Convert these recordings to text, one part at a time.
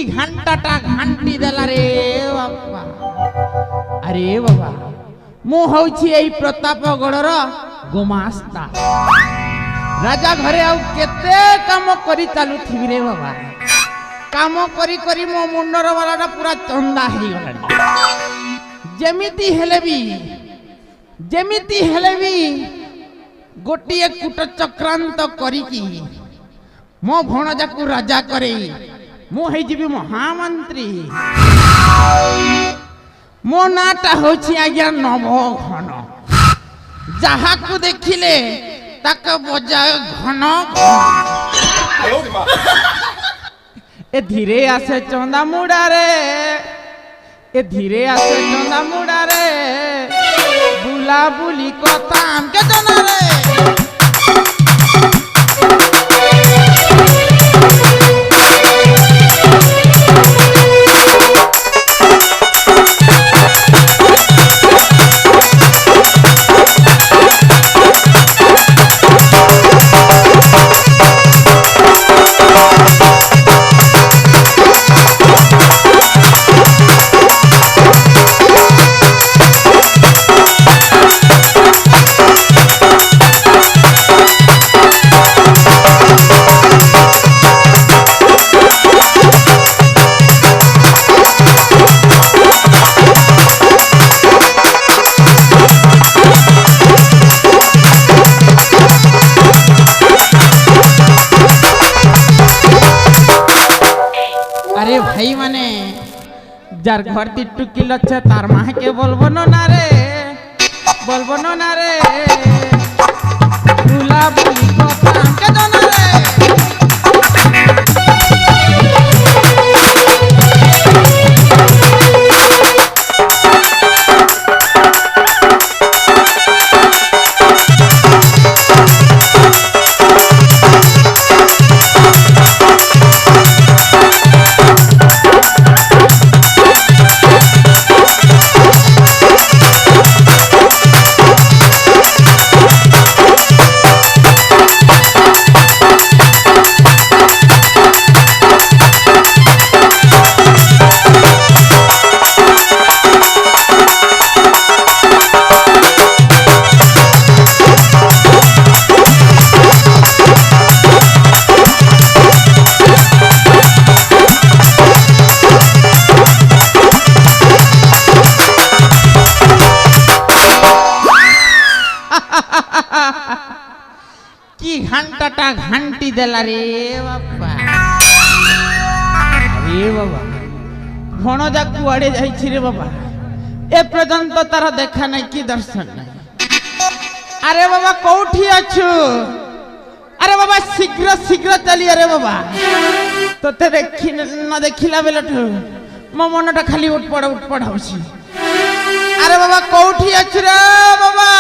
घंटाटा घंटी देला रे बापा। अरे बाबा मु होछि एई प्रतापगढ़र गुमास्ता। राजा घरे आउ केते काम करी चालू थिबि रे बाबा। काम करी करी मो मुंडर वालाटा पूरा चंदा हेई गलानी। जेमिति हेले भी गोटिए कूट चक्रांत करिकी मो भणजा को राजा करे मु हेई जिबि महामंत्री। मो नाटा होछि आज्ञा नवघन। जहा को देखिले ताक बजाय घन ए धीरे आसे चंदा मुड़ा रे। ए धीरे आसे चंदा मुड़ा रे। बुला बुली कथा के जना रे। भाई माने जार घर ती टुकिल अच्छे तार माह के बोलबो ना रे। बोलबो ना रे। बुला बुली कथा के जना रे। की घंटाटा घंटी देला रे बापा। अरे बाबा भणजा कुआड़े जाइछि रे बाबा। ए पर्यंत तार देखा नहीं कि दर्शन नहीं। अरे बाबा कोठी अछु। अरे बाबा शीघ्र शीघ्र चली। अरे बाबा तोते देखि न देखिला बेलठु मो मनटा खाली उठपड़ होछि। अरे बाबा कोठी अछु रे बाबा।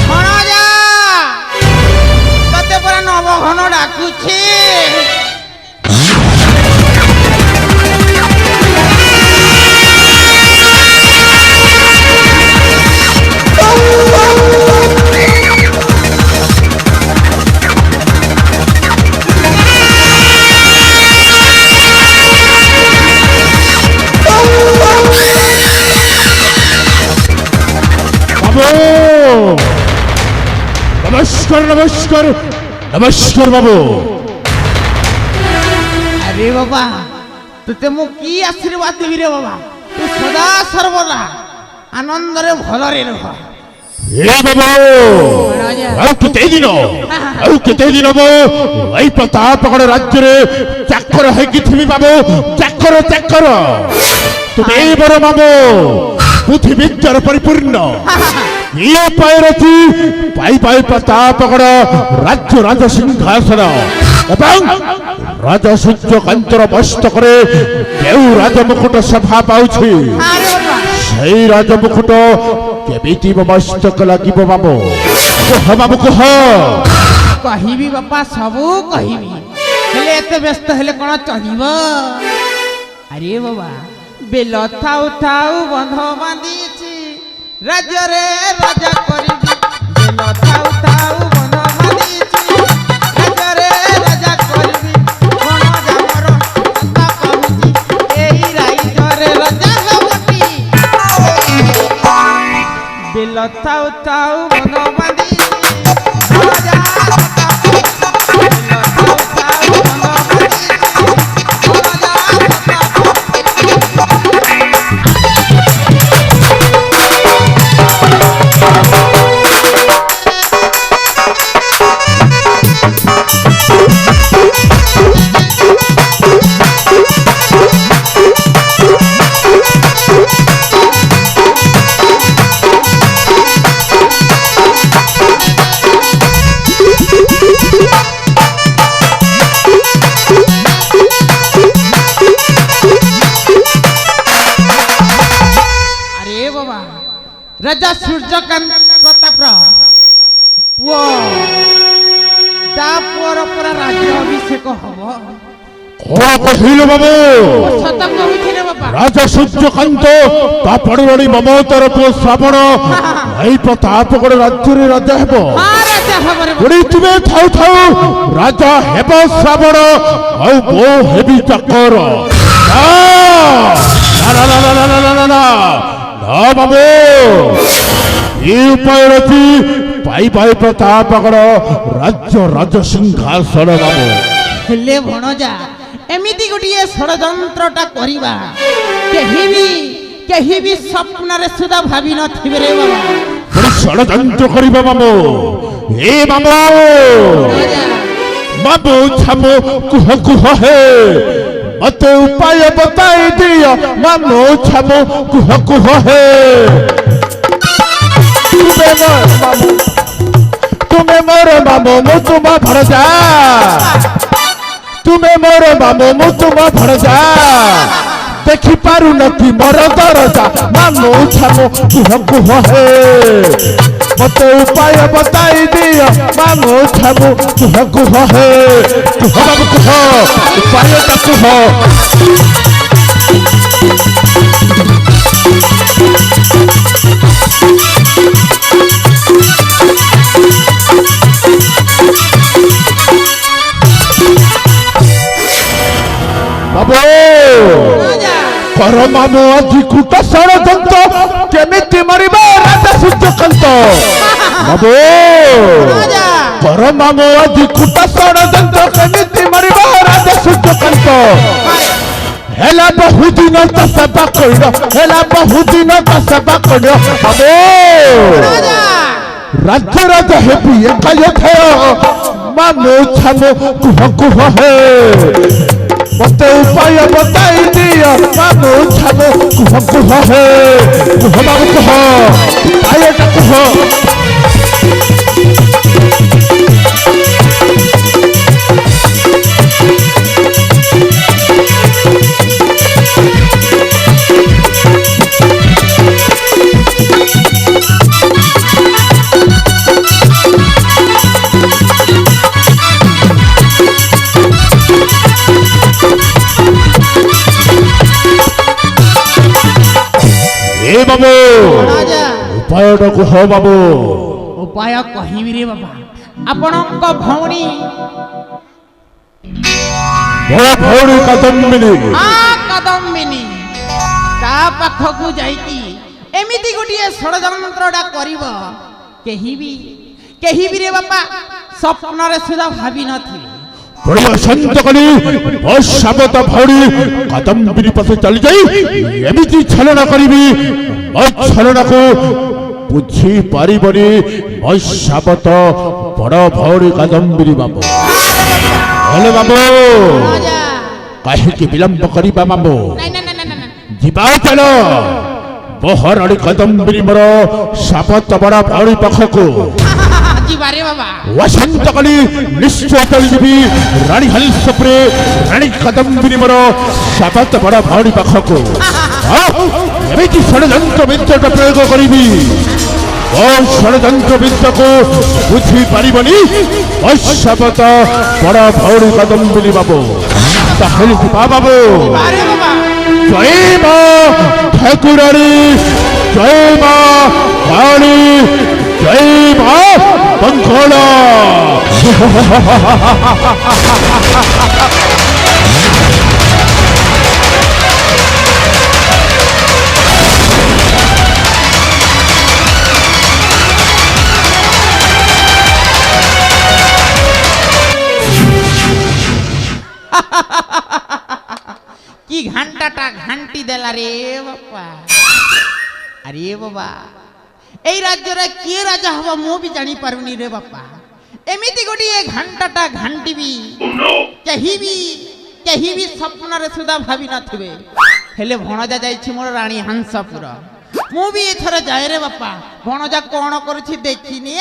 भणजा तते पर नवघन डाकुछि। नमस्कार नमस्कार नमस्कार बाबू। अरे बाबा तुते मु की आशीर्वाद देबी रे बाबा। तू सदा सर्वदा आनंद रे भल रे रह। ए बाबू आउ केते दिन बो एई प्रतापगढ़ राज्य रे चाकर है कि थी बाबू। चाकर तू ए बर बाबू बुद्धि विद्यार परिपूर्ण। ये पायरथी पाई प्रतापगढ़ राज्य राज सिंहासन एवं राजा सूर्यकांतर मस्तक केउ राजमुकुट सभा पाउछि। सेई राजमुकुट केमिति मस्तक लागिबो बाबू। कह बाबू कह। कहिबी बापा सबू कहिबी हेले एते व्यस्त हेले कोन चलिबो। अरे बाबा बेल थाउ थाउ बंध बांधीछि राज्य रे राजा करिबी। बेल थाउ थाउ बंध बांधीछि राज्य रे राजा करिबी। कोन जामर ଥାଉ ଥାଉ ମନ ବାନ୍ଧି ଭଣଜା राजा सूर्यकांत प्रताप पुओ ता पुअर पूरा राज्य अभिषेक हबो कोड़ा कहिलो बाबू सत कहूछि रे बाबा राजा सूर्यकांत ता पड़बड़ी ममतार पुओ श्रावण एई प्रतापगढ़ राज्य रे राजा हेबो हां राजा हबो रे पुरी तुमे थाउ थाउ राजा हेबो श्रावण औ बो हेबी चक्कर ना ना ना ना ना ना ना ना बाबू ये उपाय रची पाई पाई प्रतापगढ़ राज्य राज सिंहासन बाबू हेले भणजा एमिति गुटिए षडयंत्रटा करिबा केही भी स्वप्न रे सुदा भाबी नथिबे रे बाबा बड़ी षडयंत्र करिबा बाबू ए बाबू बाबू छमो कुह कुह हे मते उपाय बताई दिया मामो छमो कुह कुह हे तुम्हें मोर मामो मु तुम भरजा तुम्हें मोर मामो मु तुम भरजा देखी पारु नथी मोर दरजा मामो छमो कुह कुह हे मते उपाय बताई दिया मामो छमो कुह कुह हे कुह बाबू कुह उपाय ता कुह बाबू परमाणु अधिकृत षडयंत्र केमिति मरिबा राजा सूर्यकांत बाबू परमाणु अधिकृत षडयंत्र केमिति मरिबा राजा सूर्यकांत हेला बहुदिन तो सेवा कइल हेला बहुदिन तो सेवा कइल बाबू राज्य राजा हेबी एकाय थे मामो छमो कुह कुह हे मते उपाय बताई दिया मामो छमो कुह कुह हे कुह बाबू कुह आय ता कुह बाबू उपाय कह बाबू उपाय कहिबी रे बाबा आपणक भौणी बड़ा भौणी कदम्बिनी कदम्बिनी ता पाखकु जाईकी एमिति गुटिए षडयंत्रटा करिब केही भी रे बाबा स्वप्न रे सुदा भाबी नथि बड़ा शांत करी अशाबत भौणी कदम्बिनी पथे चली जाई एमिति छलना करिबी छलना को बुझी पारिबनी अशाबत बड़ा भौणी कदम्बिनी बाबू हेलो बाबू कहे कि विलंब करिबा बाबू जीवा चलो बहराणी कदम्बिनी मोर साबत बड़ा भौणी पाखको वसंत कली निश्चय चली रानी हंसपुरे रानी कदम्बिनी मोर साबत बड़ा भौणी पाखको एमिति षडयंत्र विद्या प्रयोग करी षडयंत्र विद्या को बुझी पारिबनी अशाबत बड़ा भौणी कदम्बिनी बाबू ताहले बाबू जय मां ठाकुरानी जय मां काली जय मां बंखोला কি ঘান্টাটা ঘান্টি দেলা রে বাপা। আরে বাবা এই রাজ্যরে কিଏ রাজা হব ମୁଁ ବି ଜାଣି ପାରୁନି রে বাপা। এমিতি গোটিଏ ঘান্টাটা ঘান্টিবি କେହି ବି ସ୍ୱପ୍ନରେ ସୁଦ୍ଧା ଭାବି ନଥିବେ। ହେଲେ ଭଣଜା ଯାଇଛି ମୋର ରାଣୀ ହାଂସପୁର। ମୁଁ ବି ଏଥର ଯାଏ ରେ ବାପା, ଭଣଜା କଣ କରୁଛି ଦେଖିନି।